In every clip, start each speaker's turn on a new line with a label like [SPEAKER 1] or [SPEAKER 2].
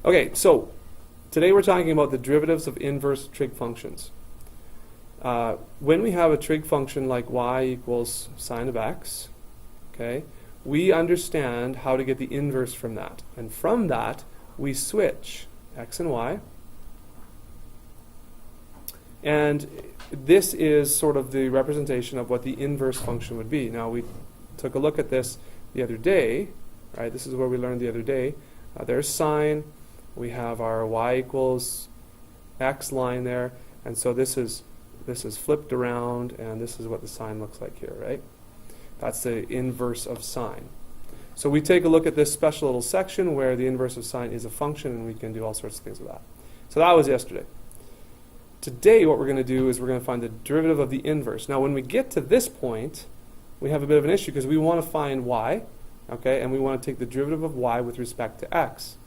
[SPEAKER 1] Okay, so today we're talking about the derivatives of inverse trig functions. When we have a trig function like y equals sine of x, okay, we understand how to get the inverse from that. And from that, we switch x and y. And this is sort of the representation of what the inverse function would be. Now, we took a look at this the other day. Right? This is where we learned the other day. There's sine. We have our y equals x line there. And so this is flipped around, and this is what the sine looks like here, right? That's the inverse of sine. So we take a look at this special little section where the inverse of sine is a function, and we can do all sorts of things with that. So that was yesterday. Today what we're going to do is we're going to find the derivative of the inverse. Now when we get to this point, we have a bit of an issue because we want to find y, okay, and we want to take the derivative of y with respect to x.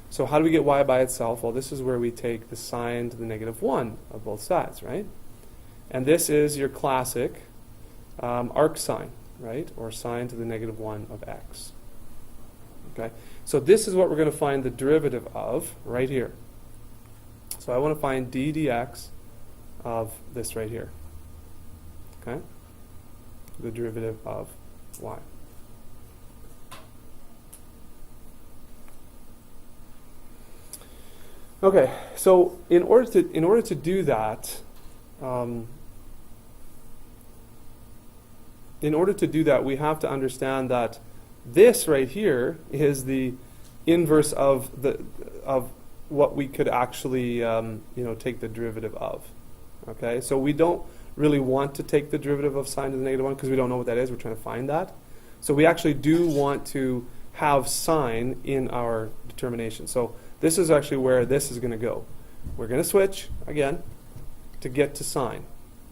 [SPEAKER 1] So how do we get y by itself? Well, this is where we take the sine to the negative 1 of both sides, right? And this is your classic arc sine, right? Or sine to the negative 1 of x. Okay? So this is what we're going to find the derivative of right here. So I want to find d dx of this right here. Okay? The derivative of y. Okay, so in order to do that, we have to understand that this right here is the inverse of what we could actually take the derivative of. Okay, so we don't really want to take the derivative of sine to the negative 1 because we don't know what that is. We're trying to find that. So we actually do want to have sine in our determination. So this is actually where this is going to go. We're going to switch again to get to sine.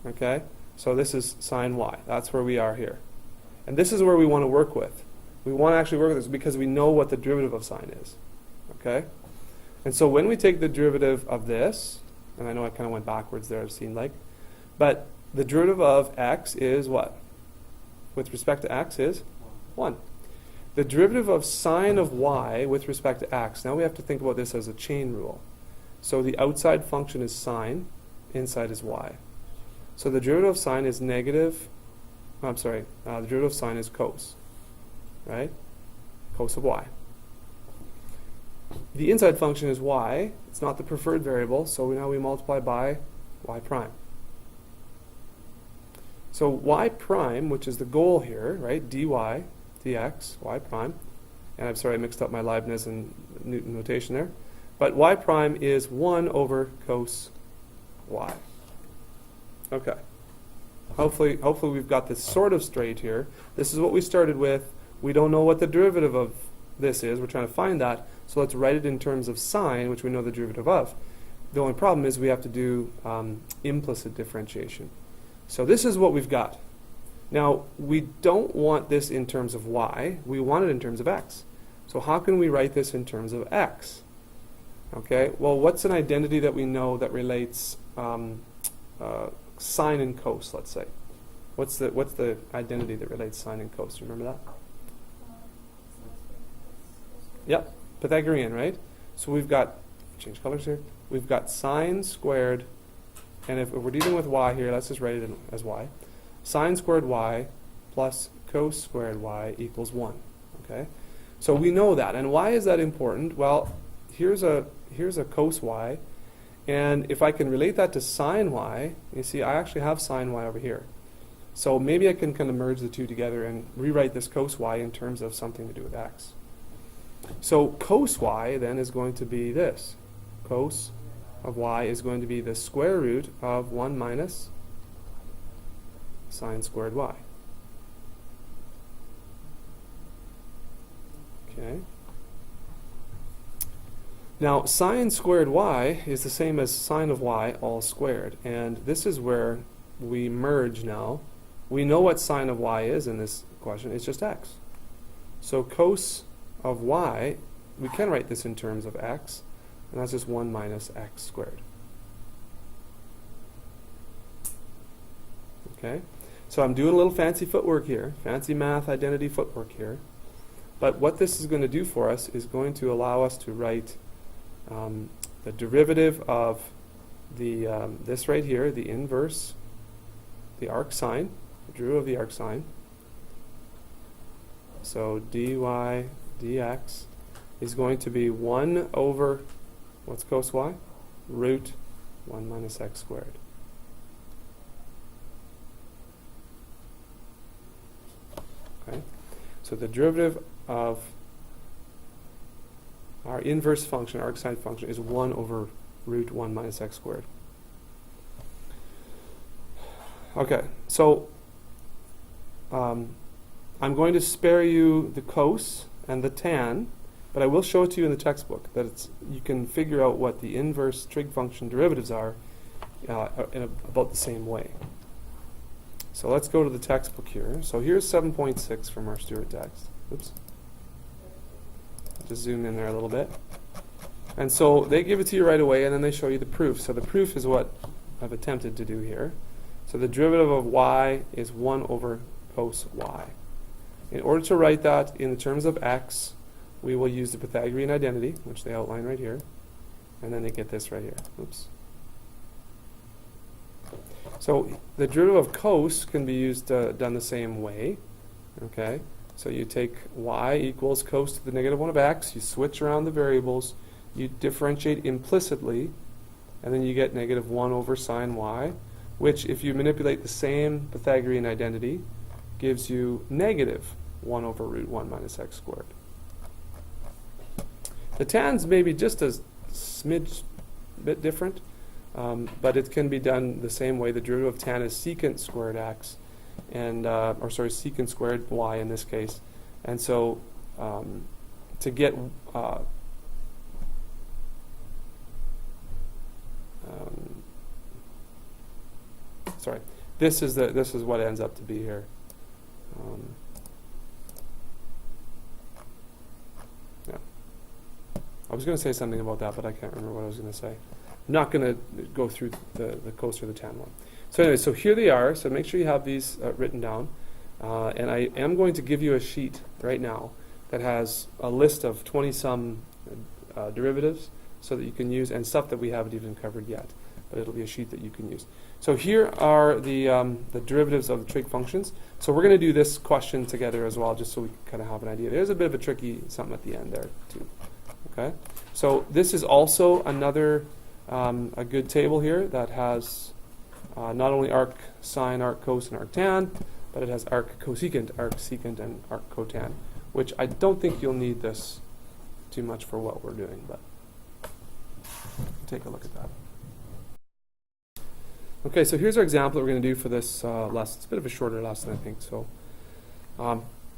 [SPEAKER 1] Okay, so this is sine y. That's where we are here. And this is where we want to work with. We want to actually work with this because we know what the derivative of sine is. Okay? And so when we take the derivative of this, and I know I kind of went backwards there, it seemed like, but the derivative of x is what? With respect to x is 1. The derivative of sine of y with respect to x, now we have to think about this as a chain rule. So the outside function is sine, inside is y. So the derivative of sine is the derivative of sine is cos, right? Cos of y. The inside function is y. It's not the preferred variable, so now we multiply by y prime. So y prime, which is the goal here, right? dy dx, y prime. And I'm sorry, I mixed up my Leibniz and Newton notation there. But y prime is 1 over cos y. Okay. Hopefully we've got this sort of straight here. This is what we started with. We don't know what the derivative of this is. We're trying to find that. So let's write it in terms of sine, which we know the derivative of. The only problem is we have to do implicit differentiation. So this is what we've got. Now, we don't want this in terms of y. We want it in terms of x. So how can we write this in terms of x? Okay, well, what's an identity that we know that relates sine and cos, let's say? What's the identity that relates sine and cos? Do you remember that? Yep, Pythagorean, right? So we've got, change colors here, we've got sine squared, and if we're dealing with y here, let's just write it as y. Sine squared y plus cos squared y equals 1. Okay, so we know that. And why is that important? Well, here's a cos y, and if I can relate that to sine y, you see I actually have sine y over here. So maybe I can kind of merge the two together and rewrite this cos y in terms of something to do with x. So cos y then is going to be this. Cos of y is going to be the square root of 1 minus sine squared y. Okay. Now, sine squared y is the same as sine of y all squared, and this is where we merge now. We know what sine of y is in this question. It's just x. So cos of y, we can write this in terms of x, and that's just 1 minus x squared. Okay? So I'm doing a little fancy footwork here, fancy math identity footwork here. But what this is going to do for us is going to allow us to write the derivative of the this right here, the inverse, the arc sine, the derivative of the arc sine. So dy dx is going to be 1 over, what's cos y? Root 1 minus x squared. Okay, so the derivative of our inverse function, arc sine function, is 1 over root 1 minus x squared. Okay, so I'm going to spare you the cos and the tan, but I will show it to you in the textbook that you can figure out what the inverse trig function derivatives are in about the same way. So let's go to the textbook here. So here's 7.6 from our Stewart text. Oops. Just zoom in there a little bit. And so they give it to you right away, and then they show you the proof. So the proof is what I've attempted to do here. So the derivative of y is 1 over cos y. In order to write that in the terms of x, we will use the Pythagorean identity, which they outline right here. And then they get this right here. Oops. So the derivative of cos can be used done the same way. Okay. So you take y equals cos to the negative 1 of x, you switch around the variables, you differentiate implicitly, and then you get negative 1 over sine y, which if you manipulate the same Pythagorean identity, gives you negative 1 over root 1 minus x squared. The tan's maybe just a smidge bit different, but it can be done the same way. The derivative of tan is secant squared x, and secant squared y in this case. And so to get this is what ends up to be here. Yeah, I was going to say something about that, but I can't remember what I was going to say. I'm not going to go through the cos or the tan one. So anyway, so here they are. So make sure you have these written down. And I am going to give you a sheet right now that has a list of 20-some derivatives so that you can use, and stuff that we haven't even covered yet. But it'll be a sheet that you can use. So here are the derivatives of the trig functions. So we're going to do this question together as well, just so we can kind of have an idea. There's a bit of a tricky something at the end there too. Okay. So this is also another a good table here that has not only arc sine, arc cos, and arc tan, but it has arc cosecant, arc secant, and arc cotan, which I don't think you'll need this too much for what we're doing, but take a look at that. Okay, so here's our example that we're going to do for this lesson. It's a bit of a shorter lesson, I think. So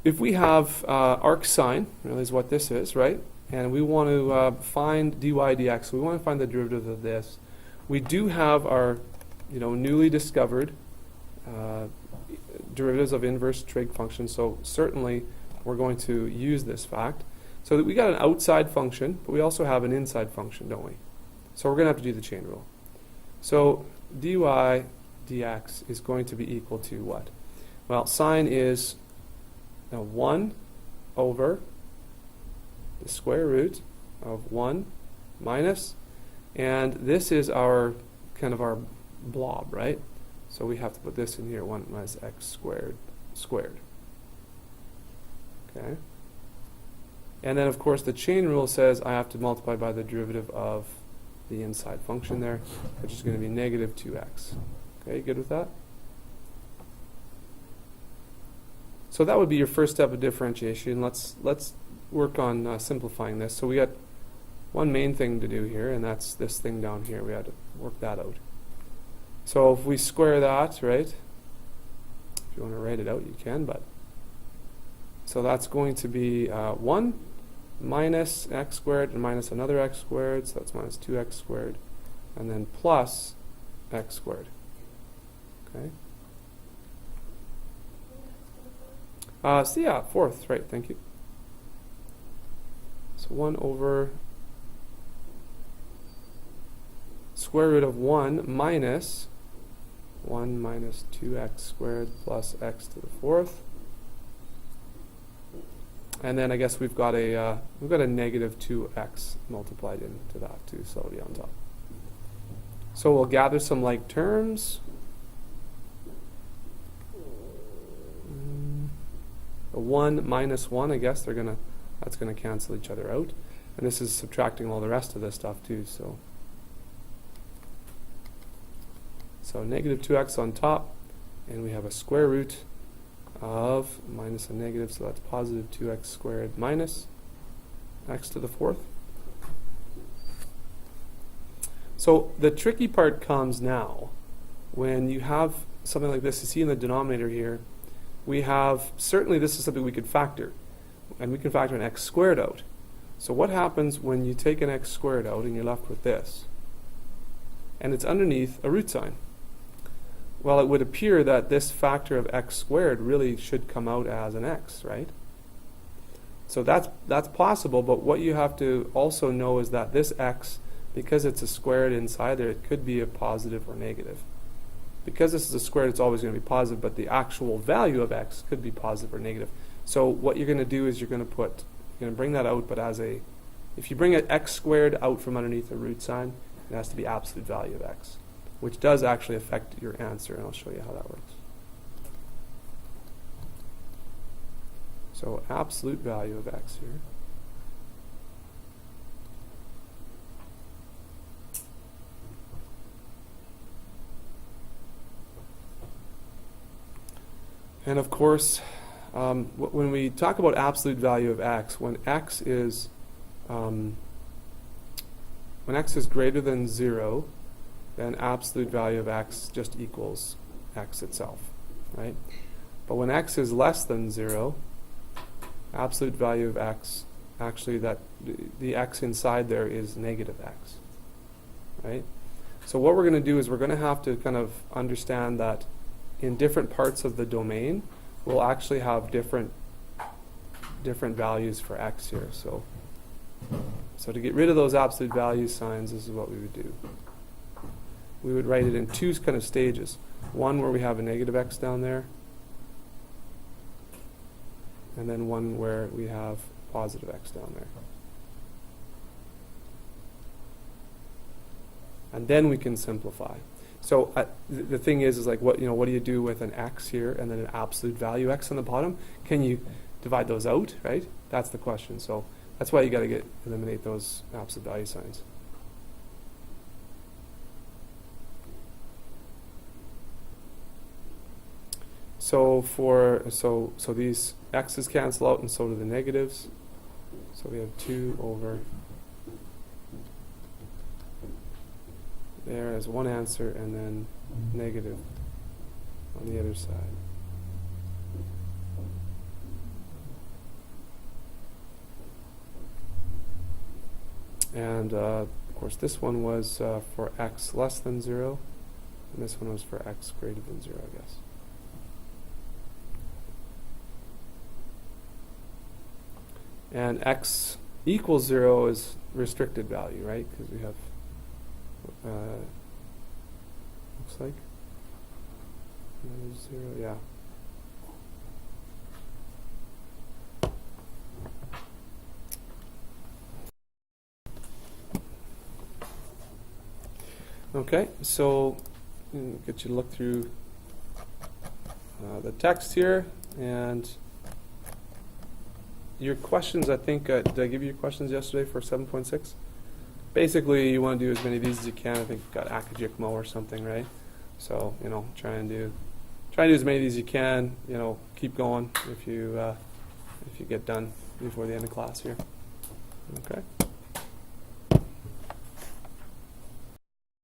[SPEAKER 1] if we have arc sine, really is what this is, right? And we want to find dy dx. So we want to find the derivative of this. We do have our newly discovered derivatives of inverse trig functions. So certainly we're going to use this fact. So that we got an outside function, but we also have an inside function, don't we? So we're going to have to do the chain rule. So dy dx is going to be equal to what? Well, sine is 1 over the square root of 1 minus, and this is our kind of our blob, right? So we have to put this in here, 1 minus x squared. Okay. And then, of course, the chain rule says I have to multiply by the derivative of the inside function there, which is going to be negative 2x. Okay, good with that? So that would be your first step of differentiation. Let's work on simplifying this. So we got one main thing to do here, and that's this thing down here. We had to work that out. So if we square that, right? If you want to write it out, you can, but so that's going to be 1 minus x squared and minus another x squared, so that's minus 2x squared, and then plus x squared. Okay. So yeah, fourth, right, thank you. So 1 over square root of 1 minus 1 minus 2x squared plus x to the fourth. And then I guess we've got a negative 2x multiplied into that too, so it'll be on top. So we'll gather some like terms. A 1 minus 1, I guess that's gonna cancel each other out. And this is subtracting all the rest of this stuff too, so negative 2x on top, and we have a square root of minus a negative, so that's positive 2x squared minus x to the 4th. So the tricky part comes now when you have something like this. You see in the denominator here, we have, certainly this is something we could factor, and we can factor an x squared out. So what happens when you take an x squared out and you're left with this? And it's underneath a root sign. Well, it would appear that this factor of x squared really should come out as an x, right? So that's possible, but what you have to also know is that this x, because it's a squared inside there, it could be a positive or negative. Because this is a squared, it's always going to be positive, but the actual value of x could be positive or negative. So what you're going to do is you're going to bring that out, but if you bring an x squared out from underneath a root sign, it has to be absolute value of x, which does actually affect your answer, and I'll show you how that works. So absolute value of x here. And of course, when we talk about absolute value of x, when x is greater than 0, then absolute value of x just equals x itself, right? But when x is less than 0, absolute value of x, actually the x inside there is negative x, right? So what we're going to do is we're going to have to kind of understand that in different parts of the domain, we'll actually have different values for x here. So to get rid of those absolute value signs, this is what we would do. We would write it in two kind of stages. One where we have a negative x down there, and then one where we have positive x down there. And then we can simplify. So the thing is like what do you do with an x here and then an absolute value x on the bottom? Can you divide those out, right? That's the question. So that's why you got to eliminate those absolute value signs. So so these x's cancel out, and so do the negatives. So we have 2 over there as one answer, and then negative on the other side. And of course this one was for x less than 0, and this one was for x greater than 0, I guess. And x equals 0 is restricted value, right? Because we have looks like -0, yeah. Okay, so get you to look through the text here, and your questions, I think, did I give you your questions yesterday for 7.6? Basically, you want to do as many of these as you can. I think you've got Akajikmo or something, right? So, try and do as many of these as you can. Keep going if you get done before the end of class here. Okay.